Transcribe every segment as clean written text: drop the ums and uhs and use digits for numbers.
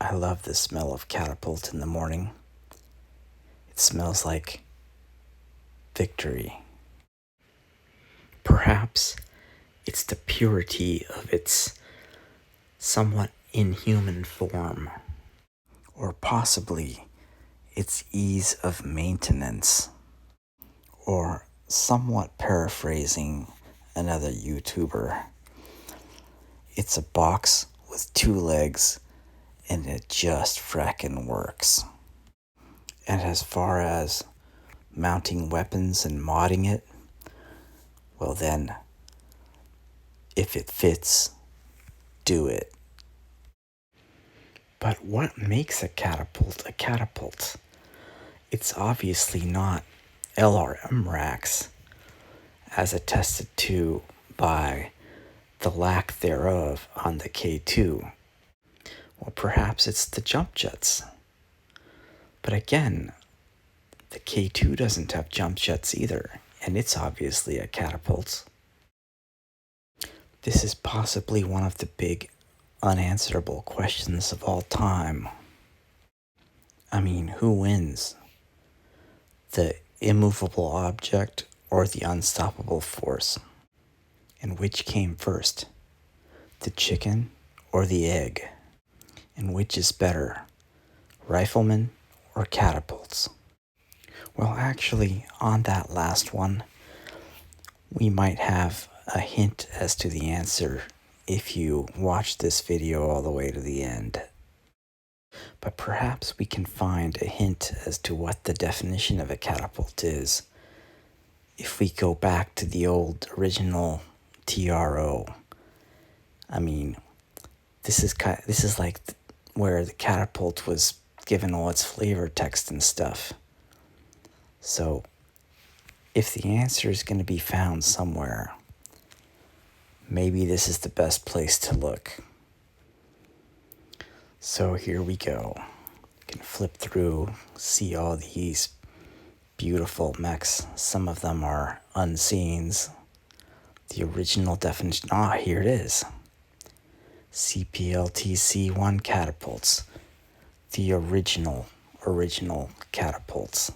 I love the smell of Catapult in the morning. It smells like victory. Perhaps it's the purity of its somewhat inhuman form, or possibly its ease of maintenance, or somewhat paraphrasing another YouTuber, it's a box with 2 legs and it just frackin' works. And as far as mounting weapons and modding it, well then, if it fits, do it. But what makes a catapult? It's obviously not LRM racks, as attested to by the lack thereof on the K2. Well, perhaps it's the jump jets. But again, the K2 doesn't have jump jets either, and it's obviously a catapult. This is possibly one of the big unanswerable questions of all time. I mean, who wins? The immovable object or the unstoppable force? And which came first? The chicken or the egg? And which is better, riflemen or catapults? Well, actually, on that last one, we might have a hint as to the answer if you watch this video all the way to the end. But perhaps we can find a hint as to what the definition of a catapult is if we go back to the old original TRO. I mean, this is like where the catapult was given all its flavor text and stuff. So, if the answer is going to be found somewhere, maybe this is the best place to look. So here we go. You can flip through, see all these beautiful mechs. Some of them are unseens. The original definition, here it is. CPLT-C1 catapults. The original catapults.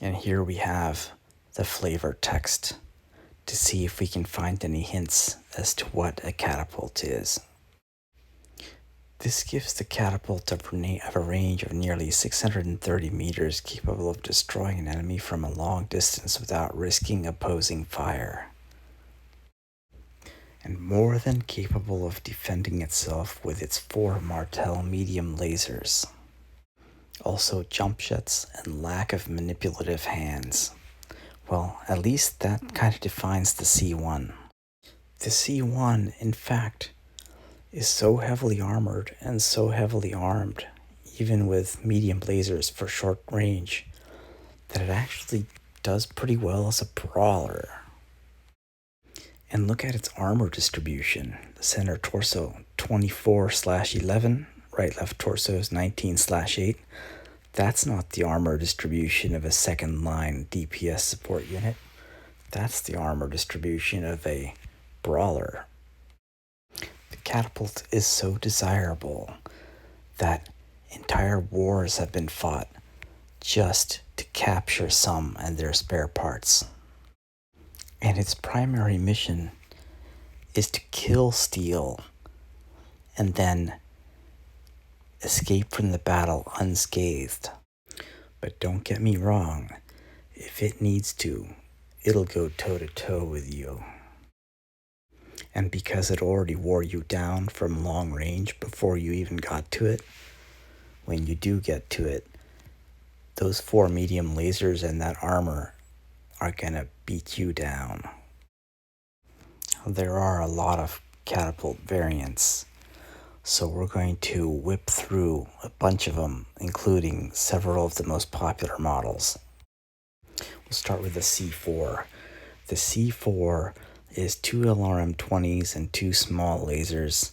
And here we have the flavor text to see if we can find any hints as to what a catapult is. This gives the catapult a range of nearly 630 meters, capable of destroying an enemy from a long distance without risking opposing fire, and more than capable of defending itself with its 4 Martel medium lasers. Also jump jets and lack of manipulative hands. Well, at least that kind of defines the C1. The C1, in fact, is so heavily armored and so heavily armed, even with medium lasers for short range, that it actually does pretty well as a brawler. And look at its armor distribution. The center torso 24/11, right left torso is 19/8. That's not the armor distribution of a second line DPS support unit. That's the armor distribution of a brawler. The catapult is so desirable that entire wars have been fought just to capture some and their spare parts. And its primary mission is to kill Steel and then escape from the battle unscathed. But don't get me wrong, if it needs to, it'll go toe-to-toe with you. And because it already wore you down from long range before you even got to it, when you do get to it, those 4 medium lasers and that armor are gonna beat you down. There are a lot of catapult variants, so we're going to whip through a bunch of them, including several of the most popular models. We'll start with the C4. The C4 is 2 LRM-20s and 2 small lasers.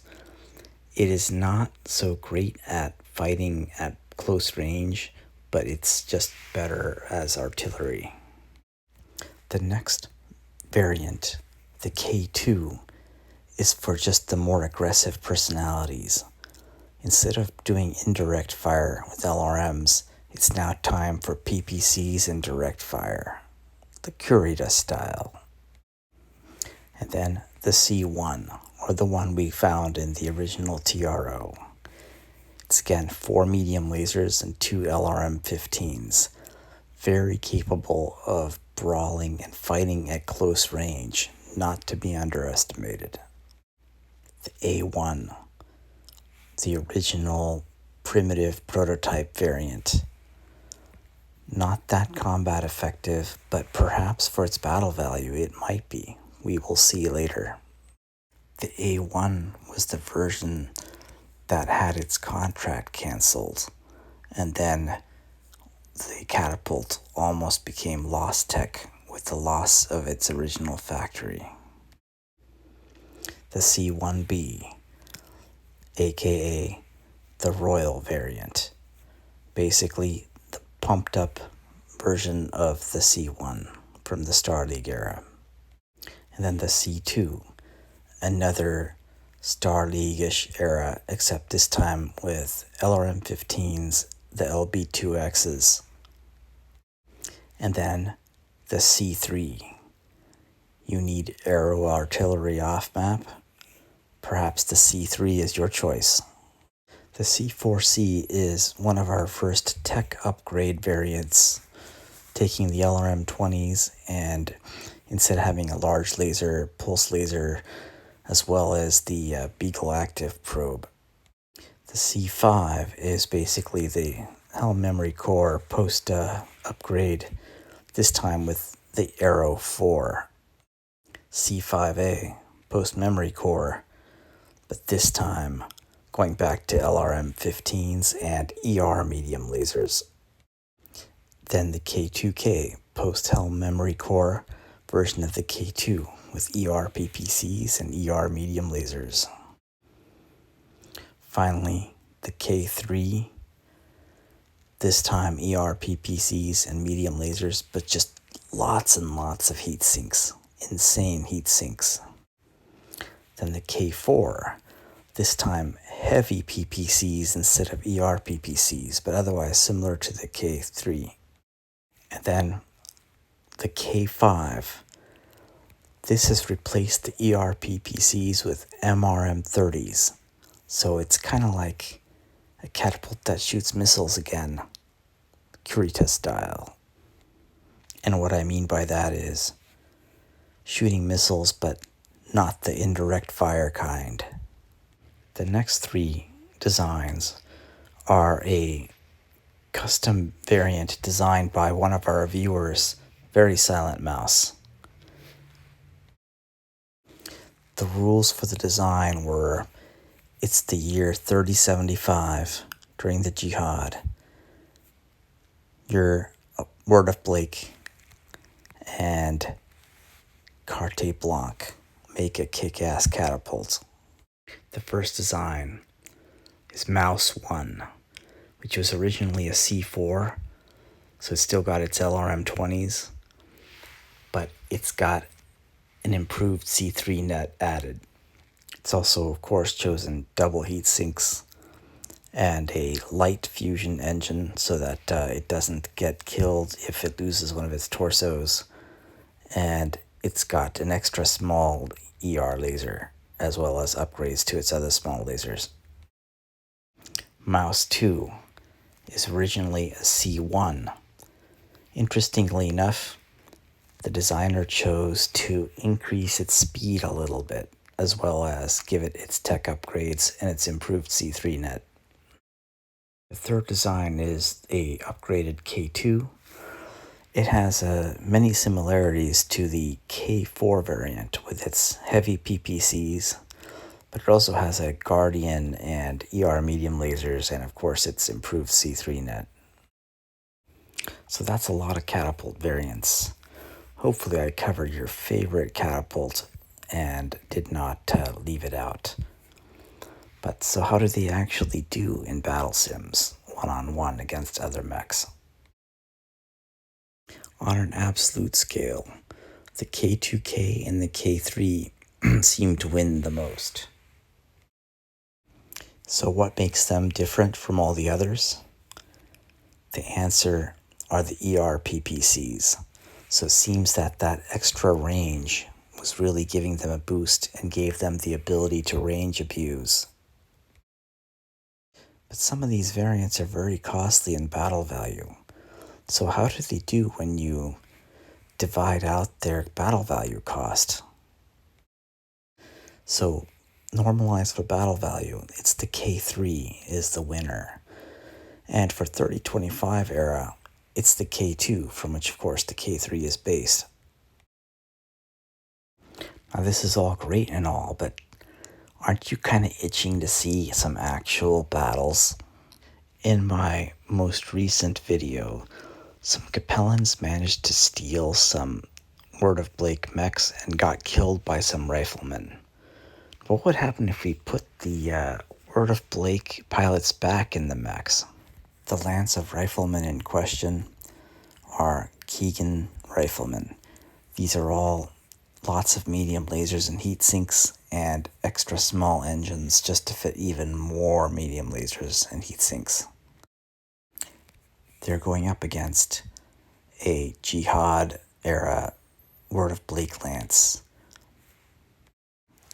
It is not so great at fighting at close range, but it's just better as artillery. The next variant, the K2, is for just the more aggressive personalities. Instead of doing indirect fire with LRMs, it's now time for PPCs and direct fire, the Curita style. And then the C1, or the one we found in the original TRO. It's again 4 medium lasers and 2 LRM-15s, very capable of brawling and fighting at close range, not to be underestimated. The A1, the original primitive prototype variant. Not that combat effective, but perhaps for its battle value it might be. We will see later. The A1 was the version that had its contract cancelled, and then the Catapult almost became lost tech with the loss of its original factory. The C1B, aka the Royal variant, basically the pumped up version of the C1 from the Star League era. And then the C2, another Star League-ish era, except this time with LRM-15s, the LB2Xs. And then the C3. You need aero artillery off-map? Perhaps the C3 is your choice. The C4C is one of our first tech upgrade variants, taking the LRM-20s and instead of having a large laser, pulse laser, as well as the Beagle Active probe. The C5 is basically the Helm Memory Core post upgrade, this time with the Aero 4. C5A, post Memory Core, but this time going back to LRM-15s and ER medium lasers. Then the K2K, post Helm Memory Core version of the K2 with ER PPCs and ER medium lasers. Finally, the K3, this time ER PPCs and medium lasers, but just lots and lots of heat sinks, insane heat sinks. Then the K4, this time heavy PPCs instead of ER PPCs, but otherwise similar to the K3. And then the K5, this has replaced the ER PPCs with MRM-30s. So it's kind of like a catapult that shoots missiles again, Curita style. And what I mean by that is shooting missiles, but not the indirect fire kind. The next 3 designs are a custom variant designed by one of our viewers, Very Silent Mouse. The rules for the design were, it's the year 3075 during the Jihad. You're Word of Blake and Carte Blanche make a kick-ass catapult. The first design is Mouse 1, which was originally a C4, so it's still got its LRM-20s, but it's got an improved C3 net added. It's also, of course, chosen double heat sinks and a light fusion engine so that it doesn't get killed if it loses one of its torsos. And it's got an extra small ER laser, as well as upgrades to its other small lasers. Mouse 2 is originally a C1. Interestingly enough, the designer chose to increase its speed a little bit, as well as give it its tech upgrades and its improved C3 net. The third design is a upgraded K2. It has many similarities to the K4 variant with its heavy PPCs, but it also has a Guardian and ER medium lasers and of course its improved C3 net. So that's a lot of catapult variants. Hopefully I covered your favorite catapult and did not leave it out. But so how do they actually do in battle sims, one-on-one against other mechs? On an absolute scale, the K2K and the K3 seem to win the most. So what makes them different from all the others? The answer are the ERPPCs. So it seems that extra range was really giving them a boost and gave them the ability to range abuse. But some of these variants are very costly in battle value. So how do they do when you divide out their battle value cost? So normalized for battle value, it's the K3 is the winner. And for 3025 era, it's the K2, from which of course the K3 is based. Now this is all great and all, but aren't you kind of itching to see some actual battles? In my most recent video, some Capellans managed to steal some Word of Blake mechs and got killed by some riflemen. What would happen if we put the Word of Blake pilots back in the mechs? The Lance of Riflemen in question are Keegan riflemen. These are all lots of medium lasers and heat sinks and extra small engines just to fit even more medium lasers and heat sinks. They're going up against a Jihad era Word of Blake Lance.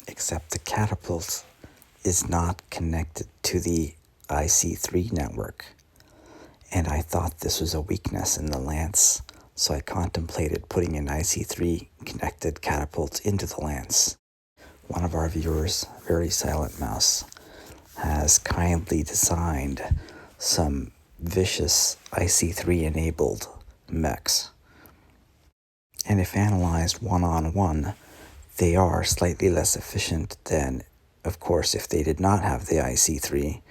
Except the Catapult is not connected to the IC3 network. And I thought this was a weakness in the Lance, so I contemplated putting an IC3 connected Catapult into the Lance. One of our viewers, Very Silent Mouse, has kindly designed some vicious IC3 enabled mechs. And if analyzed one-on-one, they are slightly less efficient than, of course, if they did not have the IC3,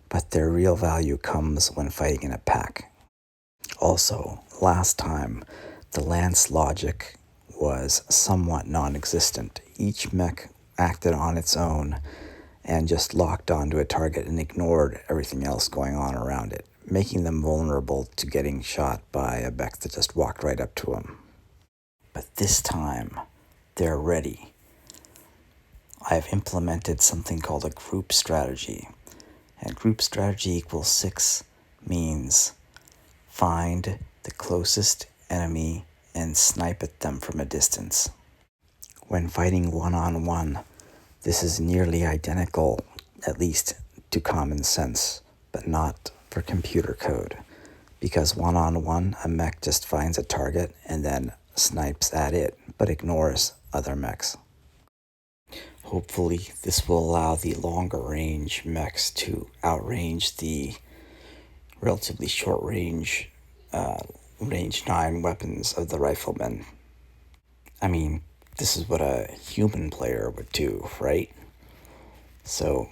but their real value comes when fighting in a pack. Also, last time, the Lance logic was somewhat non-existent. Each mech acted on its own and just locked onto a target and ignored everything else going on around it, making them vulnerable to getting shot by a mech that just walked right up to them. But this time, they're ready. I've implemented something called a group strategy. And group strategy equals 6 means find the closest enemy and snipe at them from a distance. When fighting one-on-one, this is nearly identical, at least to common sense, but not for computer code. Because one-on-one, a mech just finds a target and then snipes at it, but ignores other mechs. Hopefully, this will allow the longer range mechs to outrange the relatively short range, range 9 weapons of the riflemen. I mean, this is what a human player would do, right? So,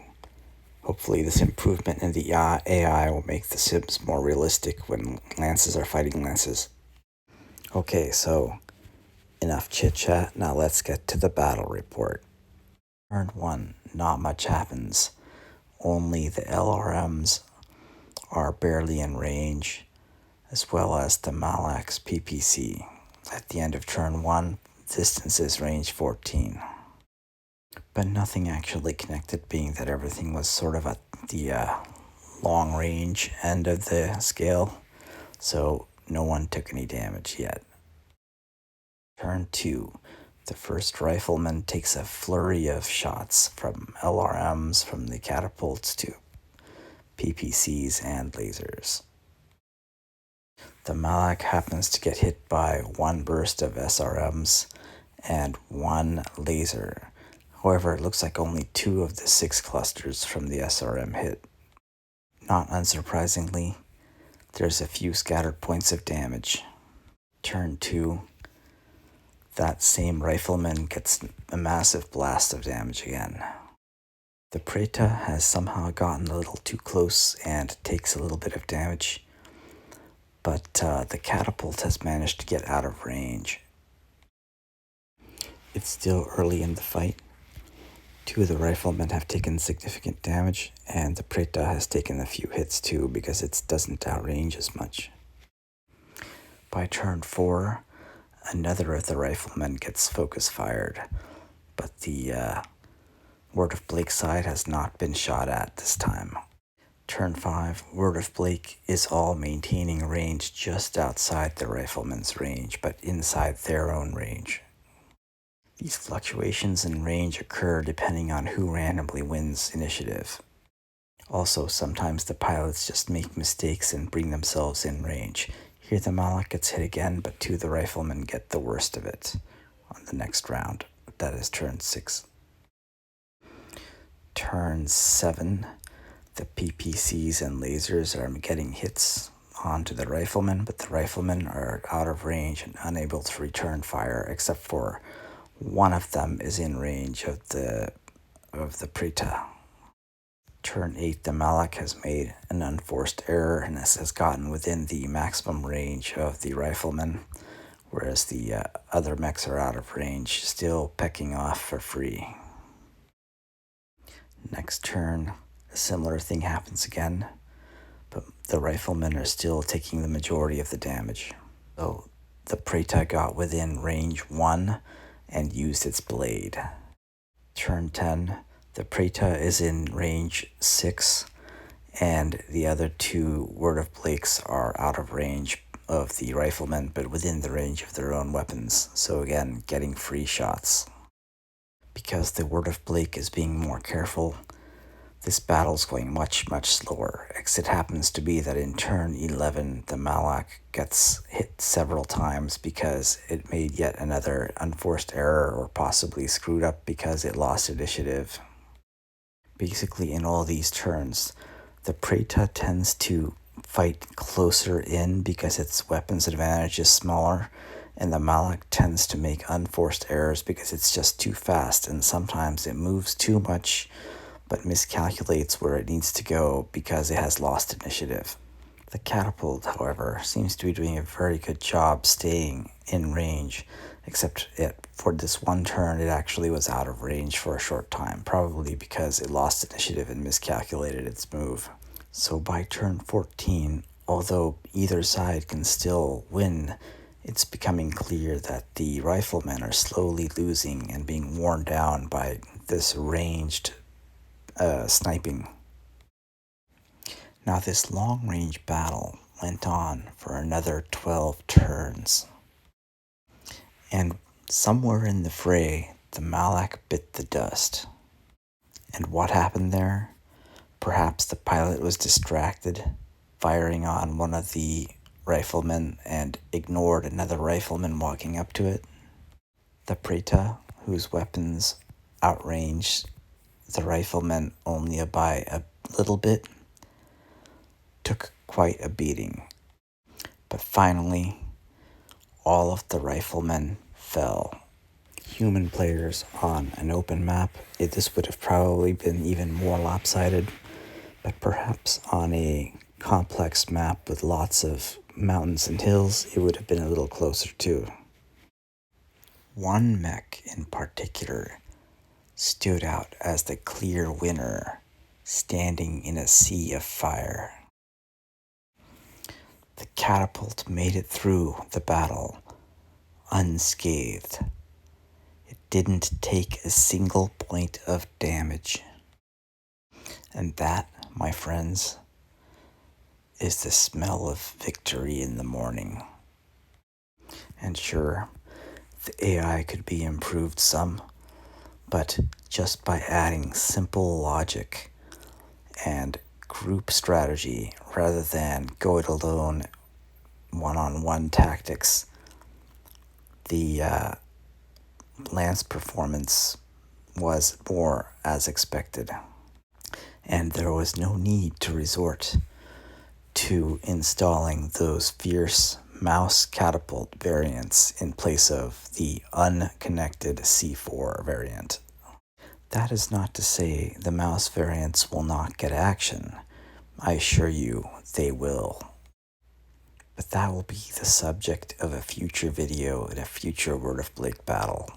hopefully this improvement in the AI will make the Sims more realistic when lances are fighting lances. Okay, so enough chit-chat, now let's get to the battle report. Turn 1, not much happens. Only the LRMs are barely in range, as well as the Malak's PPC. At the end of turn 1, distance is range 14. But nothing actually connected, being that everything was sort of at the long range end of the scale, so no one took any damage yet. Turn 2. The first rifleman takes a flurry of shots from LRMs, from the catapults to PPCs and lasers. The Malak happens to get hit by one burst of SRMs and one laser. However, it looks like only 2 of the 6 clusters from the SRM hit. Not unsurprisingly, there's a few scattered points of damage. Turn 2. That same rifleman gets a massive blast of damage again. The Preta has somehow gotten a little too close and takes a little bit of damage, but the Catapult has managed to get out of range. It's still early in the fight. 2 of the riflemen have taken significant damage, and the Preta has taken a few hits too because it doesn't outrange as much. By turn 4, another of the riflemen gets focus fired, but the Word of Blake's side has not been shot at this time. Turn 5, Word of Blake is all maintaining range just outside the rifleman's range, but inside their own range. These fluctuations in range occur depending on who randomly wins initiative. Also, sometimes the pilots just make mistakes and bring themselves in range. Here the Malak gets hit again, but 2 of the riflemen get the worst of it on the next round. That is turn 6. Turn 7, the PPCs and lasers are getting hits onto the riflemen, but the riflemen are out of range and unable to return fire, except for one of them is in range of the Preta. Turn 8, the Malak has made an unforced error and has gotten within the maximum range of the riflemen, whereas the other mechs are out of range, still pecking off for free. Next turn, a similar thing happens again, but the riflemen are still taking the majority of the damage. So the Preta got within range 1 and used its blade. Turn 10, the Preta is in range 6, and the other 2 Word of Blakes are out of range of the riflemen, but within the range of their own weapons, so again, getting free shots. Because the Word of Blake is being more careful, this battle's going much slower. It happens to be that in turn 11, the Malak gets hit several times because it made yet another unforced error or possibly screwed up because it lost initiative. Basically, in all these turns, the Preta tends to fight closer in because its weapons advantage is smaller, and the Malak tends to make unforced errors because it's just too fast, and sometimes it moves too much but miscalculates where it needs to go because it has lost initiative. The Catapult, however, seems to be doing a very good job staying in range, except for this one turn it actually was out of range for a short time, probably because it lost initiative and miscalculated its move. So by turn 14, although either side can still win, it's becoming clear that the riflemen are slowly losing and being worn down by this ranged sniping. Now this long-range battle went on for another 12 turns. And somewhere in the fray, the Malak bit the dust. And what happened there? Perhaps the pilot was distracted, firing on one of the riflemen and ignored another rifleman walking up to it. The Preta, whose weapons outranged the riflemen only by a little bit, took quite a beating. But finally, all of the riflemen fell. Human players on an open map, this would have probably been even more lopsided, but perhaps on a complex map with lots of mountains and hills, it would have been a little closer too. One mech in particular stood out as the clear winner, standing in a sea of fire. The Catapult made it through the battle unscathed. It didn't take a single point of damage. And that, my friends, is the smell of victory in the morning. And sure, the AI could be improved some, but just by adding simple logic and group strategy rather than go it alone one-on-one tactics, the Lance performance was more as expected. And there was no need to resort to installing those fierce mouse catapult variants in place of the unconnected C4 variant. That is not to say the mouse variants will not get action. I assure you they will. But that will be the subject of a future video in a future Word of Blake battle.